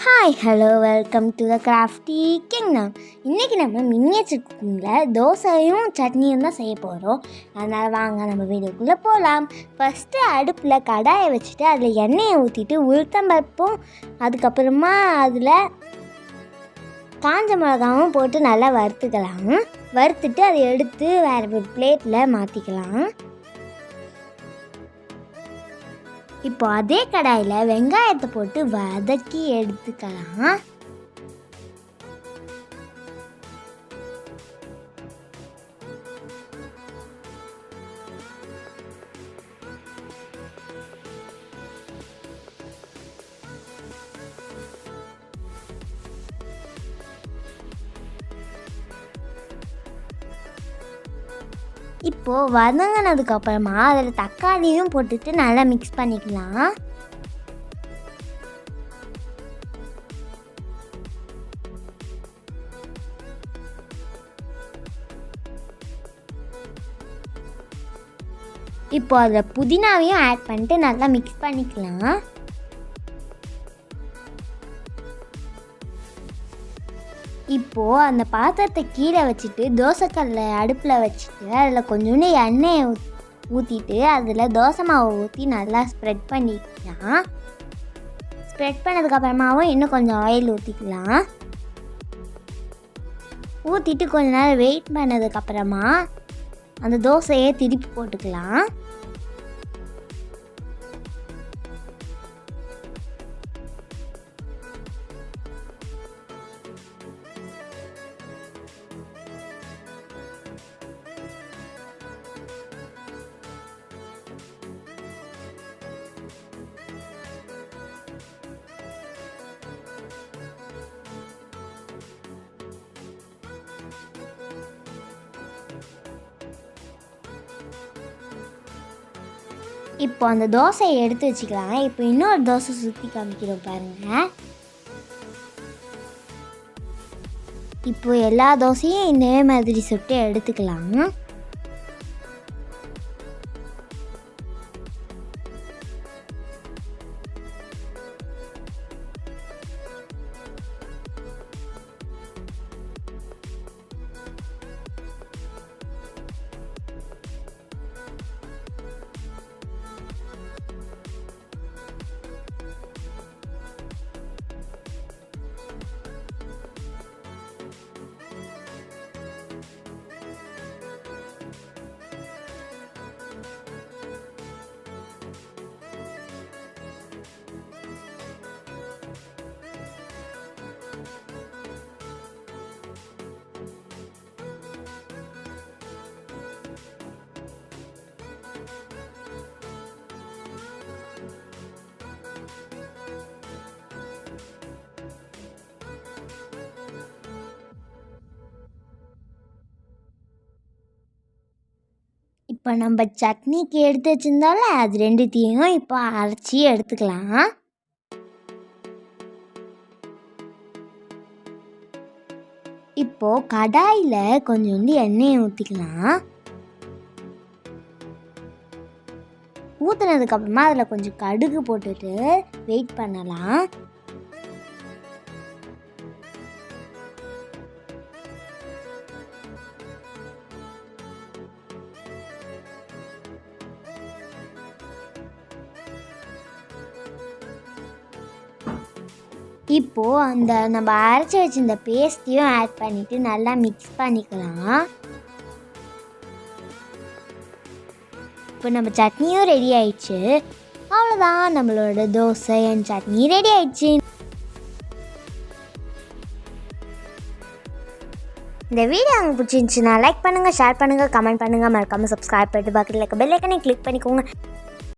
Hi hello welcome to the crafty kingdom. இன்றைக்கி நம்ம miniature குக்கிங்கில் தோசையும் சட்னியும் தான் செய்ய போகிறோம். அதனால் வாங்க நம்ம வீடியோக்குள்ளே போகலாம். ஃபஸ்ட்டு அடுப்பில் கடாயை வச்சுட்டு அதில் எண்ணெயை ஊற்றிட்டு உளுத்தம்பருப்பும் அதுக்கப்புறமா அதில் காஞ்ச மிளகாவும் போட்டு நல்லா வறுத்துக்கலாம். வறுத்துட்டு அதை எடுத்து வேறு ஒரு பிளேட்டில் மாற்றிக்கலாம். இப்போ அதே கடாயில் வெங்காயத்தை போட்டு வதக்கி எடுத்துக்கலாம். இப்போது வதங்கினதுக்கப்புறமா அதில் தக்காளியும் போட்டுட்டு நல்லா மிக்ஸ் பண்ணிக்கலாம். இப்போ அதில் புதினாவையும் ஆட் பண்ணிட்டு நல்லா மிக்ஸ் பண்ணிக்கலாம். இப்போது அந்த பாத்திரத்தை கீழே வச்சுட்டு தோசைக்கல்லை அடுப்பில் வச்சுட்டு அதில் கொஞ்சோண்டு எண்ணெயை ஊற்றிட்டு அதில் தோசை மாவை ஊற்றி நல்லா ஸ்ப்ரெட் பண்ணிக்கலாம். ஸ்ப்ரெட் பண்ணதுக்கப்புறமாவும் இன்னும் கொஞ்சம் ஆயில் ஊற்றிக்கலாம். ஊற்றிட்டு கொஞ்ச நேரம் வெயிட் பண்ணதுக்கப்புறமா அந்த தோசையை திருப்பி போட்டுக்கலாம். இப்போ அந்த தோசையை எடுத்து வச்சுக்கலாம். இப்போ இன்னொரு தோசை சுற்றி காமிக்கிறோம் பாருங்கள். இப்போ எல்லா தோசையும் இதே மாதிரி சுட்டு எடுத்துக்கலாம். இப்போ நம்ம சட்னிக்கு எடுத்து வச்சுருந்தாலும் அது ரெண்டுத்தையும் இப்போ அரைச்சி எடுத்துக்கலாம். இப்போது கடாயில் கொஞ்சோண்டு எண்ணெயை ஊற்றிக்கலாம். ஊற்றுனதுக்கப்புறமா அதில் கொஞ்சம் கடுகு போட்டுட்டு வெயிட் பண்ணலாம். இப்போது அந்த நம்ம அரைச்சி வச்சிருந்த பேஸ்ட்டையும் ஆட் பண்ணிவிட்டு நல்லா மிக்ஸ் பண்ணிக்கலாம். இப்போ நம்ம சட்னியும் ரெடி ஆயிடுச்சு. அவ்வளோதான், நம்மளோட தோசை அண்ட் சட்னி ரெடி ஆயிடுச்சு. இந்த வீடியோ உங்களுக்கு பிடிச்சிருந்துச்சுன்னா லைக் பண்ணுங்கள், ஷேர் பண்ணுங்கள், கமெண்ட் பண்ணுங்கள், மறக்காமல் சப்ஸ்கிரைப் பண்ணிட்டு பக்கத்தில் இருக்க பெல் ஐக்கனை கிளிக் பண்ணிக்கோங்க.